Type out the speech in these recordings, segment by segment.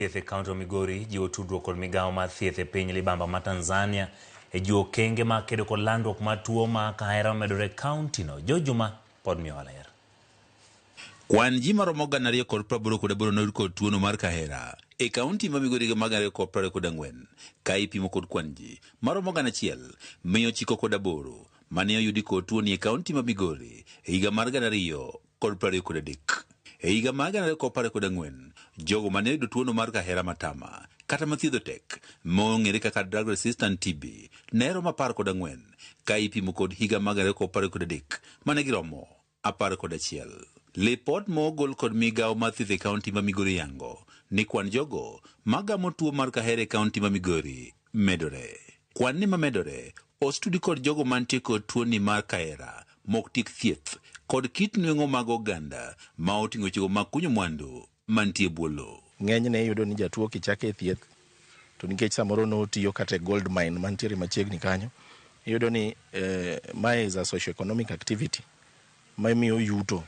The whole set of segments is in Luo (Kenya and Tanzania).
Thieth e kaunti Migori jiwo tudruok kod migawo mar thieth e piny libamba ma Tanzania e jiwo okenge mag kedo kod landruok mar tuo mar kahera omedore e kaunti no. Jojuma pod miyo ler. Kwan ji maromo 288 noyud kod tuono mar kahera e kaunti ma Migori higa mag 2024 ka ipimo kod kwan ji maromo 1,198 mane oyudi kod tuoni e kaunti ma Migori e higa mar 2023. E higa mar 2024 jogo mane oyudo tuono mar kahera matama kata mathiedho tek mong'ere kaka drug resistant TB ne romo 14 ka ipimo kod higa mar 2023 mane giromo 11. Lipot mogol kod migawo mar thieth e kaunti ma Migori yango ni kwan jogo magamo tuo mar kahera e kaunti ma Migori medore. Kwan ni mamedore ostudi kod jogo mantie kod tuoni mar kahera mok tik thieth kod kit nweng'o mag oganda ma oting'o chego mag kunyo mwandu mantie buolo. Ng'enyne iyudo ni jatuo kichake e thieth to nikech samoro no tiyo kata gold mine mantiere machiegni kanyo, iyudo ni mae is a socio-economic activity ma miyo yuto.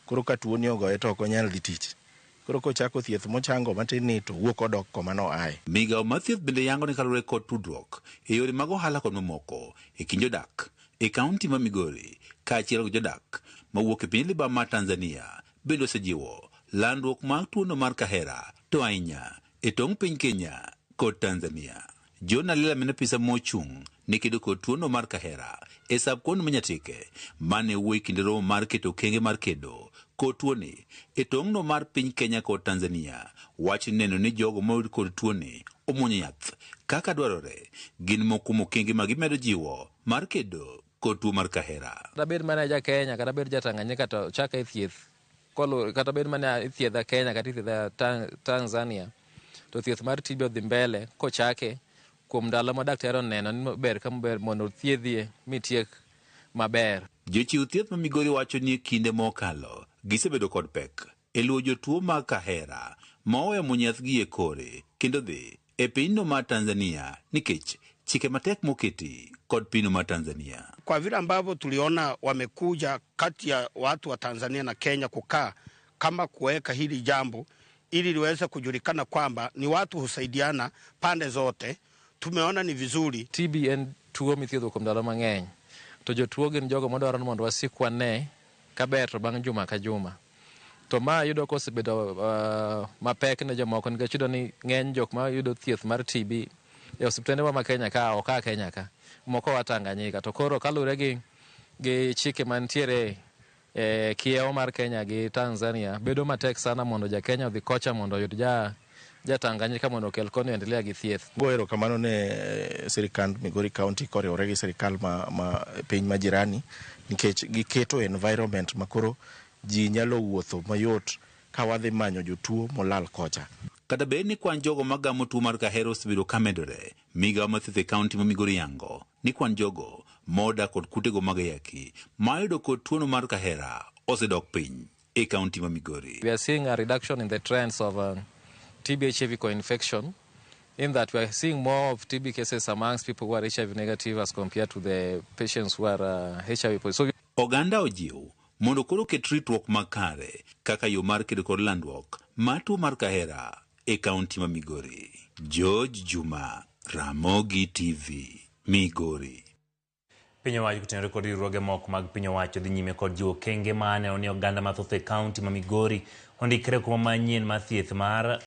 Koro ka tuo ni ogoye to ok onyal dhi tich. Koro kochako thieth mochango matin ni to wuok odok koma no aye. Migawo mar thieth bende yango ni kaluwore kod tudruok e yore mag ohala kod mamoko e kind jodak e kaunti ma Migori kaachiel gi jodak mawuok e piny libamba mar Tanzania bende osejiwo landruok mag tuono mar kahera to ahinya e tong' piny Kenya kod Tanzania. John Alela mene pisa mochung' ne kedo kod tuono mar kahera e sab kuond Manyatike mane wuoyi kinde romo mar keto okenge mar kedo kod tuoni e tong'no mar piny Kenya kod Tanzania wach neno ni jogo moyud kod tuoni omuonyo yath kaka dwarore gin moko kuom okenge ma gimedo jiwo mar kedo kod tuo mar kahera. Kata bed mana ja Kenya kata bed ja Tanganyika to chaka e thieth kata bed mana e thiedha Kenya kata thiedha Tanzania to thieth mar TB odhi mbele kochake kuom ndalo ma daktari oneno ni ber ka ber mondo thiedhie mitiek maber. Jochiw thieth ma Migori wacho ni kinde mokalo gisebedo kod pek e luwo jotuo mag kahera ma oweyo muonyath gi e kore kendo dhi e pinyno mar Tanzania nikech chike matek moketi kod pinyno mar Tanzania. Kwa vile ambavyo tuliona wamekuja kati ya watu wa Tanzania na Kenya kukaa kama kuweka hili jambo ili liweze kujulikana kwamba ni watu husaidiana pande zote, tumeona ni vizuri. TB en tuo mithiedho kuom ndalo mang'eny to jotuo gin jogo modwaro mondo wasik wane kaber to bang' juma ka juma. To ma yudo kosebedo mapek ne jomoko nikech yudo ni ng'eny jok ma yudo thieth mar TB e osiptende ma Kenya ka oka Kenya ka moko wa Tanganyika to koro kalure gi chike mantiere e kiewo mar Kenya gi Tanzania bedo matek sana mondo ja Kenya odhi kocha mondo oyud ja Tanganyika mondo okel koni endelea gi thieth. Goero kamano ne sirikand Migori County koriwore gi sirikal ma piny majirani nikech giketo environment makoro ji nyalo wuotho mayot ka wadhi manyo jotuo molal kocha. Kata bed ni kwan jogo magamo tuo mar kahera osebedo ka medore, migawo mar thieth e kaunti ma Migori yango ni kwan jogo moda kod kutego mag ayaki mayudo kod tuono mar kahera osedok piny e kaunti ma Migori. We are seeing a reduction in the trends of TB-HIV co-infection in that we are seeing more of TB cases amongst people who are HIV negative as compared to the patients who are HIV positive. Oganda ojiw mondo koro ket ritruok makare kaka yo mar kedo kod landruok mar tuo mar kahera e kaunti ma Migori. George Juma, Ramogi TV, Migori. Piny owacho kutenore kod riwruoge moko mag piny owacho dhi nyime kod jiwo okenge ma aneno ni oganda mathoth e kaunti ma Migori ondikre kuma manyien mar thieth mar